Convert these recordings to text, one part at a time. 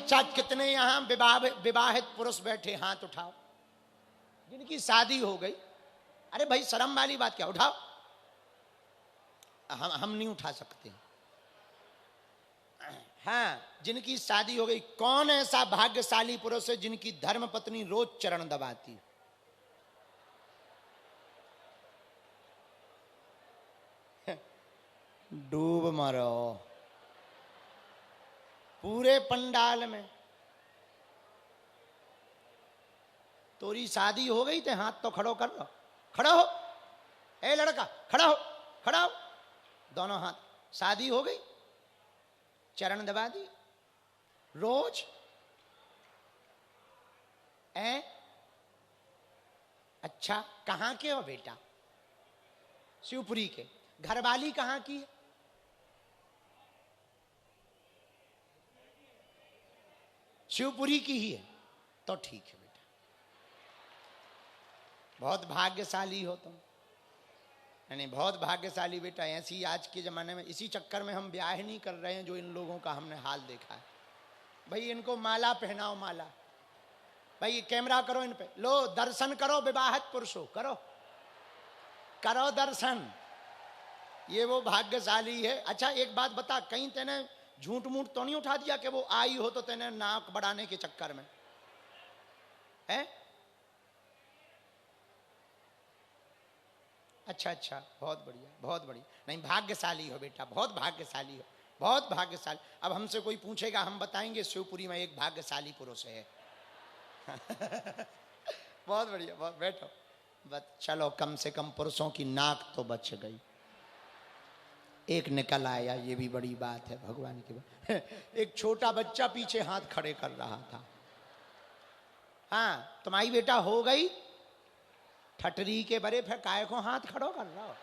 अच्छा, कितने यहां विवाहित पुरुष बैठे, हाथ उठाओ जिनकी शादी हो गई। अरे भाई शर्म वाली बात क्या, उठाओ। हम नहीं उठा सकते। हाँ, जिनकी शादी हो गई। कौन ऐसा भाग्यशाली पुरुष है जिनकी धर्म पत्नी रोज चरण दबाती? डूब मरो पूरे पंडाल में। तोरी शादी हो गई थे, हाथ तो खड़ो कर लो। खड़ा हो, ए लड़का खड़ा हो, खड़ा हो, दोनों हाथ। शादी हो गई, चरण दबा दी रोज। अच्छा, कहां के हो बेटा? शिवपुरी के। घरवाली कहां की है? शिवपुरी की ही है, तो ठीक है बेटा, बहुत भाग्यशाली हो तुम। यानी बहुत भाग्यशाली बेटा। ऐसी आज के जमाने में, इसी चक्कर में हम ब्याह नहीं कर रहे हैं जो इन लोगों का हमने हाल देखा है। भाई इनको माला पहनाओ, माला। भाई कैमरा करो इन पे, लो दर्शन करो विवाहित पुरुषों, करो करो दर्शन। ये वो भाग्यशाली है। अच्छा एक बात बता, कहीं तेने झूठ मूठ तो नहीं उठा दिया कि वो आई हो तो तेने नाक बढ़ाने के चक्कर में है? अच्छा अच्छा, बहुत बढ़िया, बहुत बढ़िया। नहीं, भाग्यशाली हो बेटा, बहुत भाग्यशाली हो, बहुत भाग्यशाली। अब हमसे कोई पूछेगा, हम बताएंगे शिवपुरी में एक भाग्यशाली पुरुष है। बहुत बढ़िया, बहुत। बैठो बस, चलो कम से कम पुरुषों की नाक तो बच गई, एक निकल आया, ये भी बड़ी बात है भगवान की बात। एक छोटा बच्चा पीछे हाथ खड़े कर रहा था। हाँ, तुम्हारी बेटा हो गई ठटरी के बरे, फिर काय को हाथ खड़ो कर रहा हो?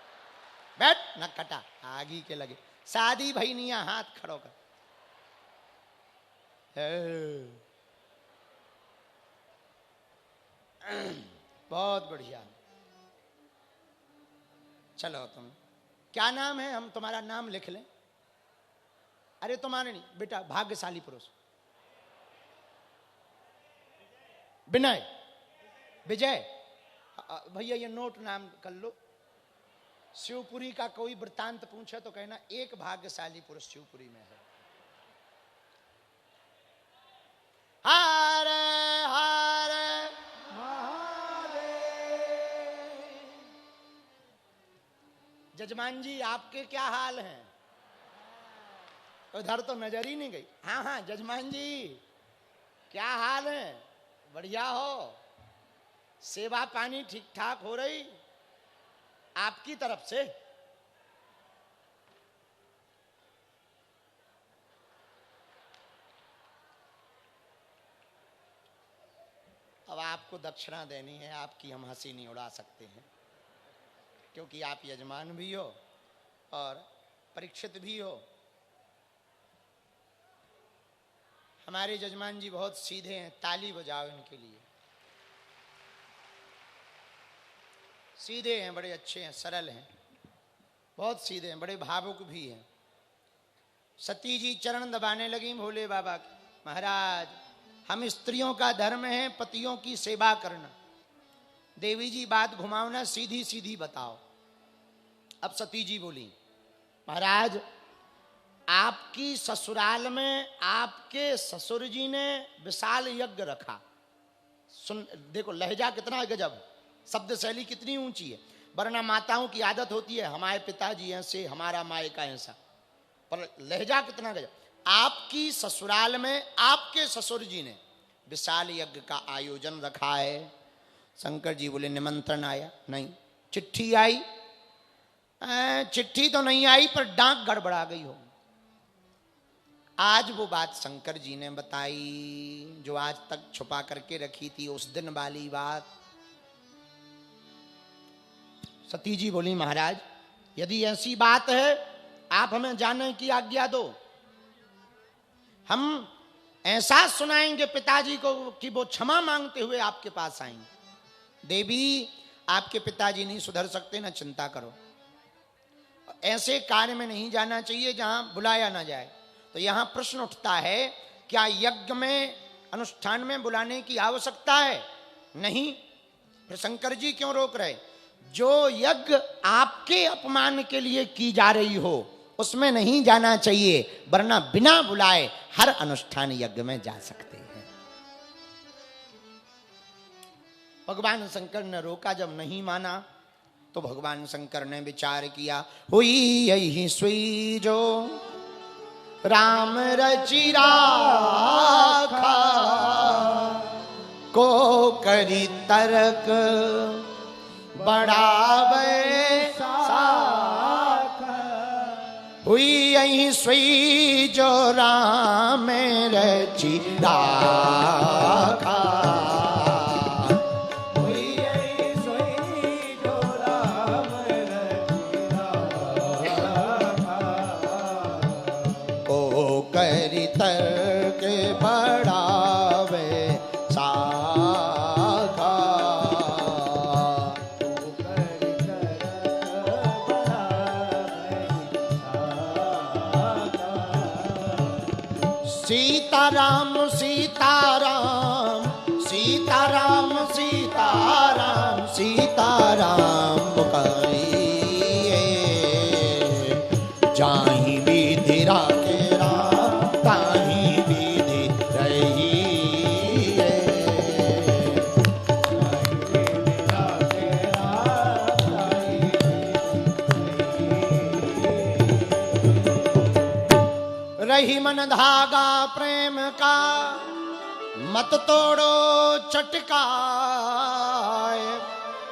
बैठ न कटा, आगी के लगे। शादी भई नहीं, हाथ खड़ो कर। बहुत बढ़िया। चलो तुम, क्या नाम है? हम तुम्हारा नाम लिख लें। अरे तुम्हारे नहीं बेटा, भाग्यशाली पुरुष विनय, विजय। भैया ये नोट नाम कर लो। शिवपुरी का कोई वृत्तांत पूछे तो कहना एक भाग्यशाली पुरुष शिवपुरी में है। हरे हरे महादेव। जजमान जी आपके क्या हाल हैं? उधर तो नजर ही नहीं गई। हाँ हाँ जजमान जी, क्या हाल है? बढ़िया हो? सेवा पानी ठीक ठाक हो रही आपकी तरफ से? अब आपको दक्षिणा देनी है, आपकी हम हंसी नहीं उड़ा सकते हैं, क्योंकि आप यजमान भी हो और परीक्षित भी हो। हमारे जजमान जी बहुत सीधे हैं, ताली बजाओ इनके लिए। सीधे हैं, बड़े अच्छे हैं, सरल हैं, बहुत सीधे हैं, बड़े भावुक भी हैं। सती जी चरण दबाने लगी भोले बाबा के। महाराज, हम स्त्रियों का धर्म है पतियों की सेवा करना। देवी जी बात घुमाओ ना, सीधी सीधी बताओ। अब सती जी बोली, महाराज आपकी ससुराल में आपके ससुर जी ने विशाल यज्ञ रखा। सुन देखो लहजा कितना गजब, शब्द शैली कितनी ऊंची है। वरना माताओं की आदत होती है हमारे पिताजी ऐसे, हमारा मायका ऐसा, पर लहजा कितना गजब। आपकी ससुराल में आपके ससुर जी ने विशाल यज्ञ का आयोजन रखा है। शंकर जी बोले निमंत्रण आया? नहीं। चिट्ठी आई? चिट्ठी तो नहीं आई, पर डाक गड़बड़ा गई होगी। आज वो बात शंकर जी ने बताई जो आज तक छुपा करके रखी थी, उस दिन वाली बात। सती जी बोली, महाराज यदि ऐसी बात है आप हमें जाने की आज्ञा दो। हम ऐसा सुनाएंगे पिताजी को कि वो क्षमा मांगते हुए आपके पास आएंगे। देवी आपके पिताजी नहीं सुधर सकते, ना चिंता करो। ऐसे कार्य में नहीं जाना चाहिए जहां बुलाया ना जाए। तो यहां प्रश्न उठता है क्या यज्ञ में, अनुष्ठान में बुलाने की आवश्यकता है? नहीं। फिर शंकर जी क्यों रोक रहे? जो यज्ञ आपके अपमान के लिए की जा रही हो उसमें नहीं जाना चाहिए, वरना बिना बुलाए हर अनुष्ठान यज्ञ में जा सकते हैं। भगवान शंकर ने रोका, जब नहीं माना तो भगवान शंकर ने विचार किया, हुई यही सुई जो राम रचि राखा, को करी तर्क बढ़ावे साखा। हुई यही सुई जो राम रचि राखा, हुई यही सुई जो राम रचि राखा, को करी तर्क बढ़ावे साखा। सीताराम सीताराम सीताराम सीताराम सीताराम करिए, जाहि विधि राखे राम ताहि विधि रहिए। रही मन धागा प्रेम का, मत तोड़ो चटकाए,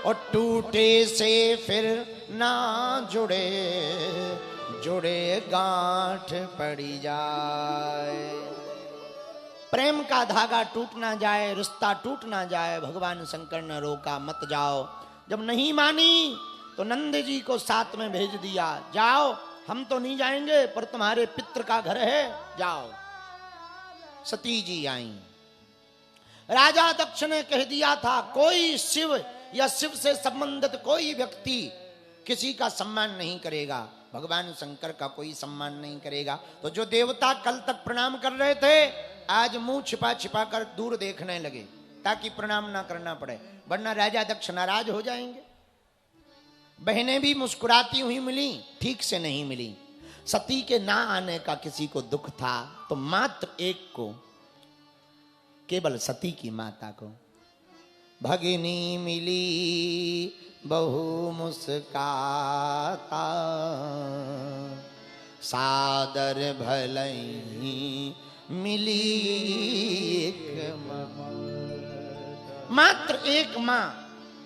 और टूटे से फिर ना जुड़े, जुड़े गांठ पड़ी जाए। प्रेम का धागा टूट ना जाए, रिश्ता टूट ना जाए, भगवान शंकर ने रोका, मत जाओ। जब नहीं मानी तो नंद जी को साथ में भेज दिया, जाओ, हम तो नहीं जाएंगे पर तुम्हारे पित्र का घर है, जाओ। सती जी आई। राजा दक्ष ने कह दिया था, कोई शिव या शिव से संबंधित कोई व्यक्ति किसी का सम्मान नहीं करेगा, भगवान शंकर का कोई सम्मान नहीं करेगा। तो जो देवता कल तक प्रणाम कर रहे थे, आज मुंह छिपा छिपा कर दूर देखने लगे, ताकि प्रणाम ना करना पड़े, वरना राजा दक्ष नाराज हो जाएंगे। बहनें भी मुस्कुराती हुई मिली, ठीक से नहीं मिली। सती के ना आने का किसी को दुख था, तो मात्र एक को, केवल सती की माता को, भगिनी मिली बहु मुस्काता, सादर भलई मिली एक मात्र एक माँ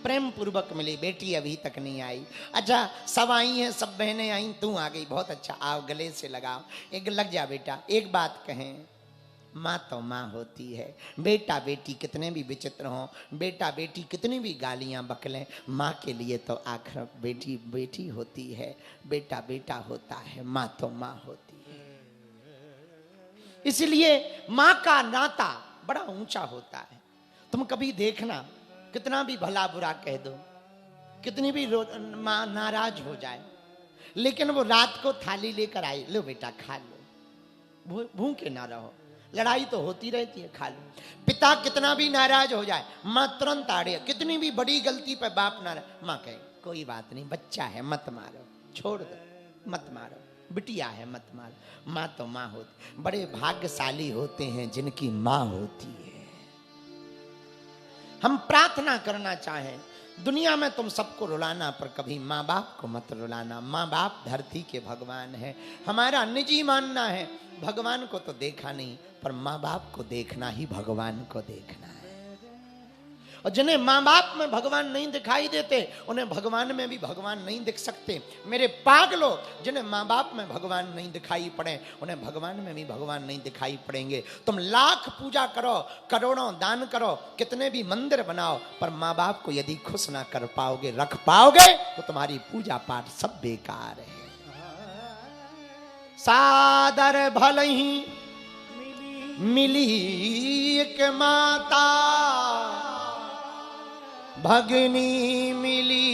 प्रेम पूर्वक मिली, बेटी अभी तक नहीं आई। अच्छा, सब आई हैं, सब बहनें आई, तू आ गई, बहुत अच्छा, आओ गले से लगाओ, एक लग जा बेटा। एक बात कहें, माँ तो माँ होती है, बेटा बेटी कितने भी विचित्र हों, बेटा बेटी कितनी भी गालियां बकलें, माँ के लिए तो आखिर बेटी बेटी होती है, बेटा बेटा होता है, माँ तो माँ होती है। इसलिए माँ का नाता बड़ा ऊंचा होता है। तुम कभी देखना, कितना भी भला बुरा कह दो, कितनी भी माँ नाराज हो जाए, लेकिन वो रात को थाली लेकर आई, लो बेटा खा लो, भूखे ना रहो, लड़ाई तो होती रहती है, खा लो। पिता कितना भी नाराज हो जाए, माँ तुरंत आड़े, कितनी भी बड़ी गलती पर बाप नाराज, माँ कहे कोई बात नहीं, बच्चा है मत मारो, छोड़ दो, मत मारो, बिटिया है मत मारो। माँ तो माँ होती। बड़े भाग्यशाली होते हैं जिनकी माँ होती है। हम प्रार्थना करना चाहें, दुनिया में तुम सबको रुलाना, पर कभी माँ बाप को मत रुलाना। माँ बाप धरती के भगवान है। हमारा निजी मानना है, भगवान को तो देखा नहीं, पर माँ बाप को देखना ही भगवान को देखना है। और जिन्हें माँ बाप में भगवान नहीं दिखाई देते, उन्हें भगवान में भी भगवान नहीं दिख सकते। मेरे पागलों, जिन्हें माँ बाप में भगवान नहीं दिखाई पड़े, उन्हें भगवान में भी भगवान नहीं दिखाई पड़ेंगे। तुम लाख पूजा करो, करोड़ों दान करो, कितने भी मंदिर बनाओ, पर माँ बाप को यदि खुश ना कर पाओगे, रख पाओगे, तो तुम्हारी पूजा पाठ सब बेकार है। सादर भले ही मिली एक माता, भगनी मिली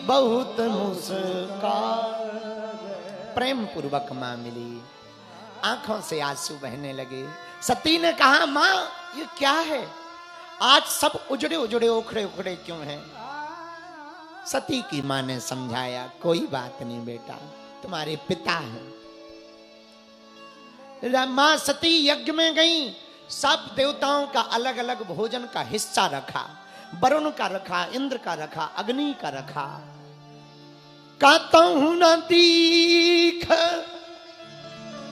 बहुत मुस्कान। प्रेम पूर्वक माँ मिली, आंखों से आंसू बहने लगे। सती ने कहा, मां ये क्या है, आज सब उजड़े उजड़े उखड़े उखड़े क्यों हैं? सती की मां ने समझाया, कोई बात नहीं बेटा, तुम्हारे पिता हैं। मां सती यज्ञ में गई, सब देवताओं का अलग अलग भोजन का हिस्सा रखा, वरुण का रखा, इंद्र का रखा, अग्नि का रखा। कहूं न दीख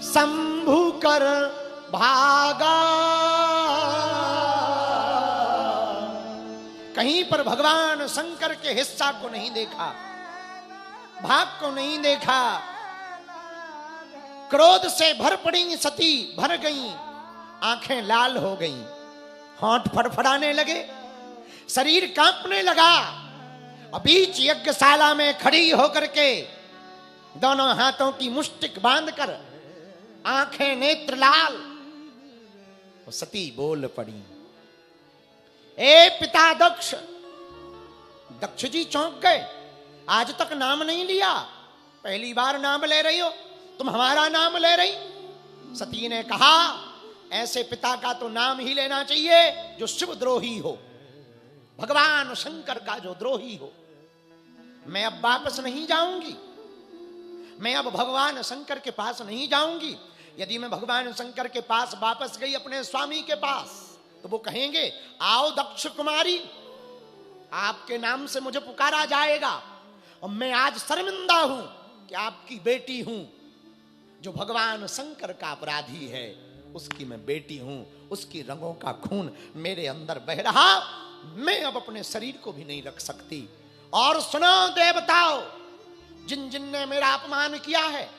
शंभु कर भागा, कहीं पर भगवान शंकर के हिस्सा को नहीं देखा, भाग को नहीं देखा। क्रोध से भर पड़ी सती, भर गई, आंखें लाल हो गईं, होंठ फड़फड़ाने लगे, शरीर कांपने लगा। बीच यज्ञशाला में खड़ी होकर के दोनों हाथों की मुष्टिक बांधकर, आंखें नेत्र लाल, वो सती बोल पड़ी, ए पिता दक्ष। दक्ष जी चौंक गए, आज तक नाम नहीं लिया, पहली बार नाम ले रही हो, तुम हमारा नाम ले रही। सती ने कहा, ऐसे पिता का तो नाम ही लेना चाहिए जो शिव द्रोही हो, भगवान शंकर का जो द्रोही हो। मैं अब वापस नहीं जाऊंगी, मैं अब भगवान शंकर के पास नहीं जाऊंगी। यदि मैं भगवान शंकर के पास वापस गई, अपने स्वामी के पास, तो वो कहेंगे, आओ दक्ष कुमारी, आपके नाम से मुझे पुकारा जाएगा, और मैं आज शर्मिंदा हूं कि आपकी बेटी हूं, जो भगवान शंकर का अपराधी है, उसकी मैं बेटी हूं, उसकी रंगों का खून मेरे अंदर बह रहा, मैं अब अपने शरीर को भी नहीं रख सकती। और सुनो देवताओं, जिन जिन ने मेरा अपमान किया है,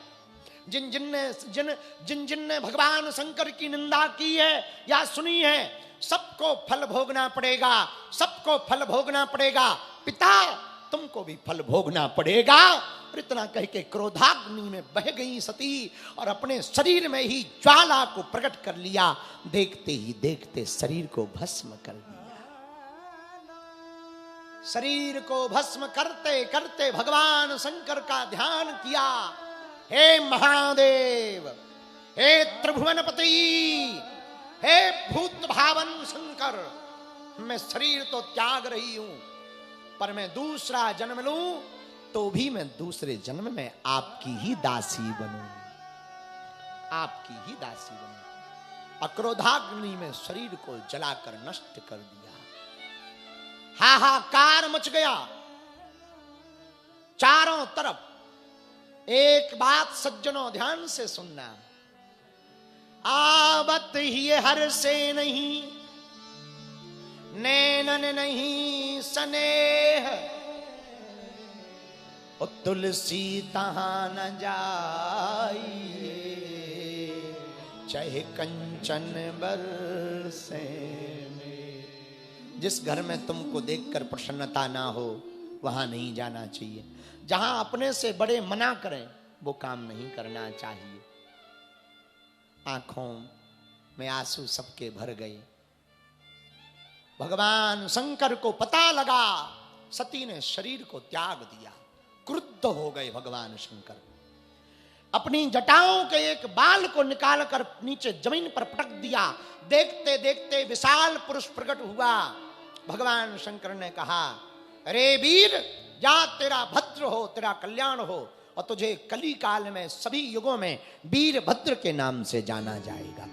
जिन जिन ने भगवान शंकर की निंदा की है या सुनी है, सबको फल भोगना पड़ेगा, सबको फल भोगना पड़ेगा। पिता तुमको भी फल भोगना पड़ेगा। और इतना कह के क्रोधाग्नि में बह गई सती और अपने शरीर में ही ज्वाला को प्रकट कर लिया। देखते ही देखते शरीर को भस्म कर दिया। शरीर को भस्म करते करते भगवान शंकर का ध्यान किया। हे महादेव, हे त्रिभुवनपति, हे भूत भावन शंकर, मैं शरीर तो त्याग रही हूं, पर मैं दूसरा जन्म लूं तो भी मैं दूसरे जन्म में आपकी ही दासी बनूं, आपकी ही दासी बनूं। अक्रोधाग्नि में शरीर को जलाकर नष्ट कर दिया। हाहाकार मच गया चारों तरफ। एक बात सज्जनों ध्यान से सुनना, आवत ही हर से नहीं, नैनन नहीं स्नेह, तुलसी तहां न जाइए, चाहे कंचन बरसे। जिस घर में तुमको देखकर प्रसन्नता ना हो, वहां नहीं जाना चाहिए। जहां अपने से बड़े मना करें, वो काम नहीं करना चाहिए। आंखों में आंसू सबके भर गए। भगवान शंकर को पता लगा सती ने शरीर को त्याग दिया। क्रुद्ध हो गए भगवान शंकर। अपनी जटाओं के एक बाल को निकालकर नीचे जमीन पर पटक दिया। देखते देखते विशाल पुरुष प्रकट हुआ। भगवान शंकर ने कहा, अरे वीर, जा, तेरा भद्र हो, तेरा कल्याण हो, और तुझे कली काल में सभी युगों में वीरभद्र के नाम से जाना जाएगा।